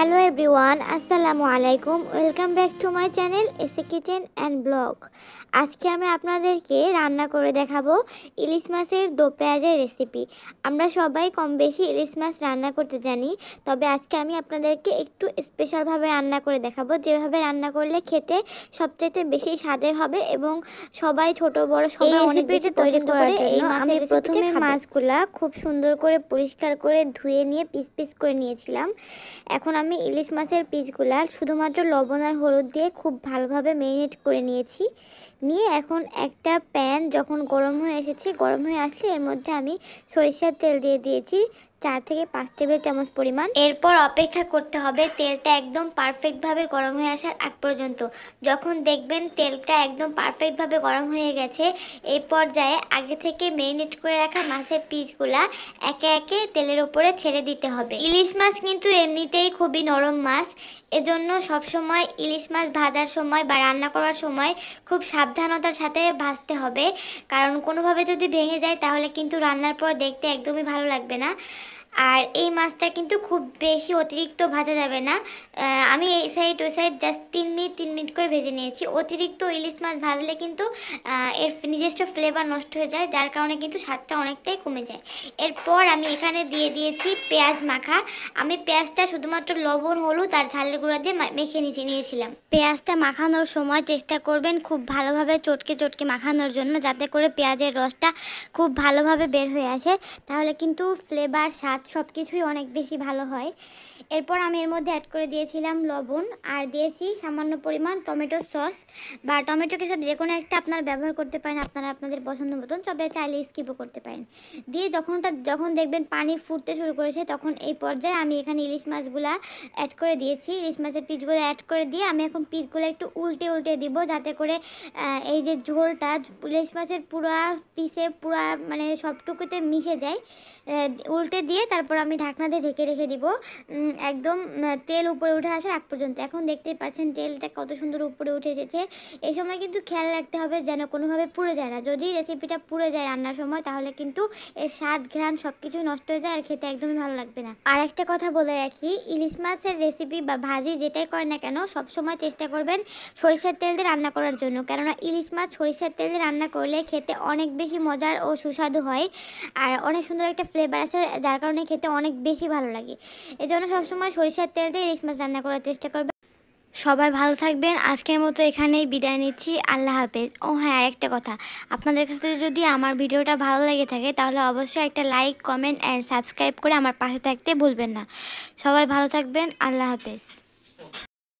Hello everyone, আসসালামু আলাইকুম। Welcome back to my channel এসে কিচেন অ্যান্ড ব্লগ। আজকে আমি আপনাদেরকে রান্না করে দেখাবো ইলিশ মাছের দো পেঁয়াজের রেসিপি। আমরা সবাই কম বেশি ইলিশ মাছ রান্না করতে জানি, তবে আজকে আমি আপনাদেরকে একটু স্পেশালভাবে রান্না করে দেখাবো, যেভাবে রান্না করলে খেতে সবচেয়ে বেশি স্বাদের হবে এবং সবাই ছোট বড় সবাই অনেক বেশি পছন্দ করে। এই আমি প্রথমে মাছগুলা খুব সুন্দর করে পরিষ্কার করে ধুয়ে নিয়ে পিস পিস করে নিয়েছিলাম। এখন আমি ইলিশ মাছের পিসগুলা শুধুমাত্র লবণ আর হলুদ দিয়ে খুব ভালোভাবে ম্যারিনেট করে নিয়েছি। নিয়ে এখন একটা প্যান যখন গরম হয়ে এসেছে, গরম হয়ে আসলে এর মধ্যে আমি সরিষার তেল দিয়ে দিয়েছি 4 থেকে 5 টেবিল চামচ পরিমাণ। এরপর অপেক্ষা করতে হবে তেলটা একদম পারফেক্টভাবে গরম হয়ে আসার আগ পর্যন্ত। যখন দেখবেন তেলটা একদম পারফেক্টভাবে গরম হয়ে গেছে, এই পর্যায়ে আগে থেকে ম্যারিনেট করে রাখা মাছের পিসগুলা একে একে তেলের ওপরে ছেড়ে দিতে হবে। ইলিশ মাছ কিন্তু এমনিতেই খুবই নরম মাছ, এজন্য সবসময় ইলিশ মাছ ভাজার সময় বা রান্না করার সময় খুব সাবধানতার সাথে ভাজতে হবে, কারণ কোনোভাবে যদি ভেঙে যায় তাহলে কিন্তু রান্নার পর দেখতে একদমই ভালো লাগবে না। আর এই মাছটা কিন্তু খুব বেশি অতিরিক্ত ভাজা যাবে না। আমি এই সাইড ওই সাইড জাস্ট 3 মিনিট করে ভেজে নিয়েছি। অতিরিক্ত ইলিশ মাছ ভাজলে কিন্তু এর নিজস্ব ফ্লেভার নষ্ট হয়ে যায়, যার কারণে কিন্তু স্বাদটা অনেকটাই কমে যায়। এরপর আমি এখানে দিয়ে দিয়েছি পেঁয়াজ মাখা। আমি পেঁয়াজটা শুধুমাত্র লবণ হলুদ আর ঝালের গুঁড়া দিয়ে মেখে নিয়েছিলাম। পেঁয়াজটা মাখানোর সময় চেষ্টা করবেন খুব ভালোভাবে চটকে চটকে মাখানোর জন্য, যাতে করে পেঁয়াজের রসটা খুব ভালোভাবে বের হয়ে আসে, তাহলে কিন্তু ফ্লেভার স্বাদ সব কিছুই অনেক বেশি ভালো হয়। এরপর আমি এর মধ্যে অ্যাড করে দিয়েছিলাম লবণ আর দিয়েছি সামান্য পরিমাণ টমেটো সস বা টমেটো কেচাপ, যে কোনো একটা আপনারা ব্যবহার করতে পারেন আপনারা আপনাদের পছন্দ মতন, তবে চাইলে স্কিপও করতে পারেন। দিয়ে যখন দেখবেন পানি ফুটতে শুরু করেছে, তখন এই পর্যায়ে আমি এখানে ইলিশ মাছগুলা অ্যাড করে দিয়েছি। ইলিশ মাছের পিসগুলো অ্যাড করে দিয়ে আমি এখন পিসগুলো একটু উল্টে দিব, যাতে করে এই যে ঝোলটা ইলিশ মাছের পুরা পিসে পুরা মানে সবটুকুতে মিশে যায়। উল্টে দিয়ে তারপর আমি ঢাকনা দিয়ে ঢেকে রেখে দিব একদম তেল উপরে উঠে আসার আগ পর্যন্ত। এখন দেখতেই পাচ্ছেন তেলটা কত সুন্দর উপরে উঠে এসেছে। এই সময় কিন্তু খেয়াল রাখতে হবে যেন কোনোভাবে পুড়ে যায় না। যদি রেসিপিটা পুড়ে যায় রান্নার সময়, তাহলে কিন্তু এর স্বাদ ঘ্রাণ সব কিছুই নষ্ট হয়ে যায় আর খেতে একদমই ভালো লাগবে না। আর একটা কথা বলে রাখি, ইলিশ মাছের রেসিপি বা ভাজি যেটাই করেন না কেন, সবসময় চেষ্টা করবেন সরিষার তেল দিয়ে রান্না করার জন্য, কেননা ইলিশ মাছ সরিষার তেল দিয়ে রান্না করলে খেতে অনেক বেশি মজার ও সুস্বাদু হয় আর অনেক সুন্দর একটা ফ্লেভার আসে, যার কারণে খেতে অনেক বেশি ভালো লাগে। এজন্য সবসময় সরিষার তেল দিয়ে ইলিশ মাছ রান্না করার চেষ্টা করবেন। সবাই ভালো থাকবেন। আজকের মতো এখানেই বিদায় নিচ্ছি। আল্লাহ হাফেজ। ও হ্যাঁ, আরেকটা কথা, আপনাদের কাছে যদি আমার ভিডিওটা ভালো লেগে থাকে তাহলে অবশ্যই একটা লাইক কমেন্ট অ্যান্ড সাবস্ক্রাইব করে আমার পাশে থাকতে ভুলবেন না। সবাই ভালো থাকবেন। আল্লাহ হাফেজ।